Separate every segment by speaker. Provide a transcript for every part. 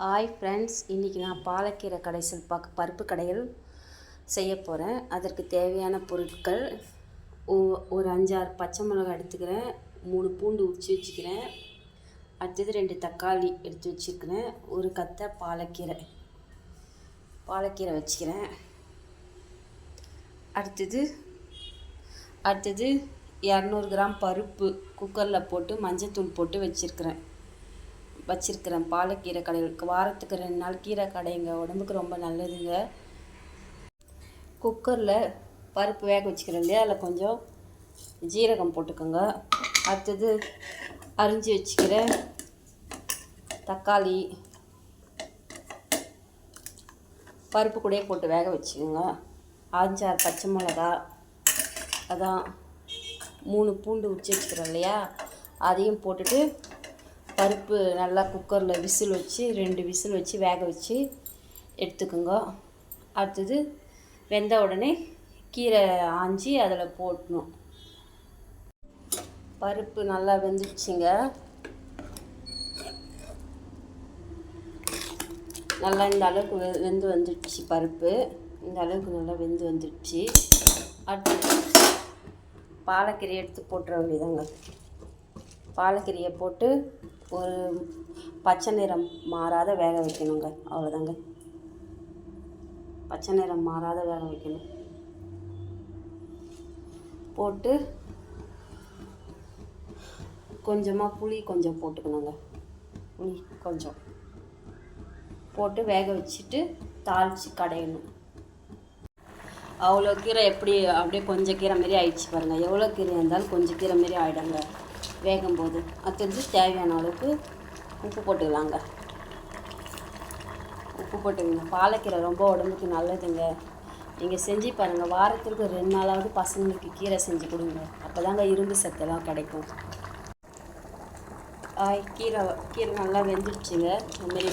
Speaker 1: Hi friends, இன்றைக்கி நான் பாலக்கீரை கடைசல் பருப்பு கடையல் செய்ய போகிறேன். அதற்கு தேவையான பொருட்கள் ஒரு 5-6 பச்சை மிளகாய் எடுத்துக்கிறேன், 3 பூண்டு உரித்து வச்சுக்கிறேன், அடுத்தது 2 தக்காளி எடுத்து வச்சுருக்கிறேன், ஒரு கத்தை பாலக்கீரை வச்சுக்கிறேன். அடுத்தது 200 கிராம் பருப்பு குக்கரில் போட்டு மஞ்சத்தூள் போட்டு வச்சுருக்கிறேன். பாலக்கீரை கடைகளுக்கு வாரத்துக்கு 2 நாள் கீரை கடைங்க, உடம்புக்கு ரொம்ப நல்லதுங்க. குக்கரில் பருப்பு வேக வச்சுக்கிறேன் இல்லையா, அதில் கொஞ்சம் ஜீரகம் போட்டுக்கோங்க. அடுத்தது அரிஞ்சு வச்சுக்கிறேன் தக்காளி பருப்பு கூடயே போட்டு வேக வச்சுக்கோங்க. 5-6 பச்சை மிளகா, அதான் 3 பூண்டு உரிச்சு வச்சுக்கிறோம் இல்லையா, அதையும் போட்டுட்டு பருப்பு நல்லா குக்கரில் 2 விசில் வச்சு வேக வச்சு எடுத்துக்கோங்க. அடுத்தது வெந்த உடனே கீரை ஆஞ்சி அதில் போடணும். பருப்பு நல்லா வெந்துடுச்சிங்க. நல்லா இந்த அளவுக்கு வெந்து வந்துடுச்சு. பருப்பு இந்த அளவுக்கு நல்லா வெந்து வந்துடுச்சு. அடுத்து பாலக்கீரை எடுத்து போட்டுற வேண்டியதாங்க. பாலக்கீரையை போட்டு ஒரு பச்சை நிறம் மாறாத வேக வைக்கணுங்க. அவ்வளோதாங்க, பச்சை நிறம் மாறாத வேக வைக்கணும். போட்டு கொஞ்சமாக புளி கொஞ்சம் போட்டுக்கணுங்க. புளி கொஞ்சம் போட்டு வேக வச்சுட்டு தாளித்து கடையணும். அவ்வளோ கீரை அப்படியே கொஞ்சம் கீரை மாரி ஆயிடுச்சு பாருங்கள். எவ்வளோ கீரை இருந்தாலும் கொஞ்சம் கீரை மாரி ஆகிடுங்க வேகும்போது. அடுத்தது தேவையான அளவுக்கு உப்பு போட்டுக்கலாங்க. பாலக்கீரை ரொம்ப உடம்புக்கு நல்லதுங்க. நீங்கள் செஞ்சு பாருங்கள். வாரத்திற்கு 2 நாளாவது பசங்களுக்கு கீரை செஞ்சு கொடுங்க. அப்போ தாங்க இரும்பு சத்தெல்லாம் கிடைக்கும். கீரை நல்லா வெந்துடுச்சுங்க. இந்தமாரி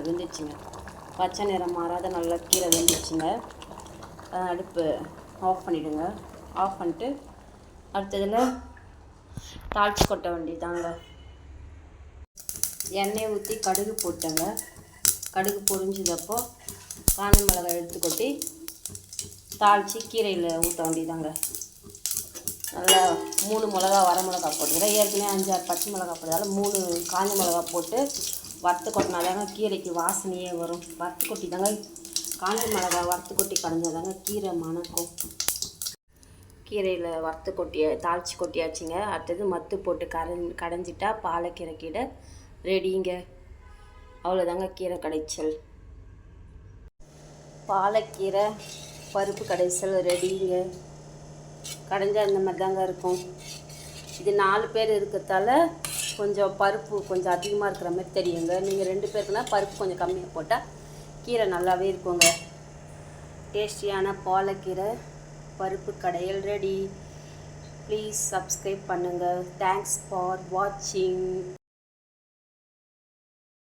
Speaker 1: வெந்துடுச்சுங்க. பச்சை நிறம் மாறாத நல்லா கீரை வெந்துடுச்சுங்க. அடுப்பு ஆஃப் பண்ணிவிடுங்க. ஆஃப் பண்ணிட்டு அடுத்ததில் தாளித்து கொட்ட வேண்டியதாங்க. எண்ணெய் ஊற்றி கடுகு போட்டேங்க. கடுகு பொரிஞ்சதப்போ காஞ்ச மிளகாய் எடுத்து கொட்டி தாளித்து கீரையில் ஊற்ற வேண்டியதாங்க. நல்லா 3 மிளகா வரமிளகா போட்டுக்கிறேன். ஏற்கனவே 5-6 பச்சை மிளகா போட்டதால் 3 காஞ்ச மிளகா போட்டு வறுத்து கொட்டினாதாங்க கீரைக்கு வாசனையே வரும். வறுத்து கொட்டி தாங்க, காஞ்ச மிளகா வறுத்து கொட்டி கடைஞ்சாதாங்க கீரை மணக்கும். கீரையில் தாளித்து கொட்டியாச்சுங்க. அடுத்தது மத்து போட்டு கடைஞ்சிட்டா பாலக்கீரை கீரை ரெடிங்க. அவ்வளோதாங்க கீரை கடைச்சல். பாலக்கீரை பருப்பு கடைசல் ரெடிங்க. கடைஞ்சால் இந்த மாதிரி தாங்க இருக்கும். இது 4 பேர் இருக்கிறதால கொஞ்சம் பருப்பு கொஞ்சம் அதிகமாக இருக்கிற மாதிரி தெரியுங்க. நீங்கள் 2 பேருக்குன்னா பருப்பு கொஞ்சம் கம்மியாக போட்டால் கீரை நல்லாவே இருக்குங்க. டேஸ்டியான பாலக்கீரை பருப்பு கடையல் ரெடி. ப்ளீஸ் சப்ஸ்கிரைப் பண்ணுங்கள். தேங்க்ஸ் ஃபார் வாட்சிங்.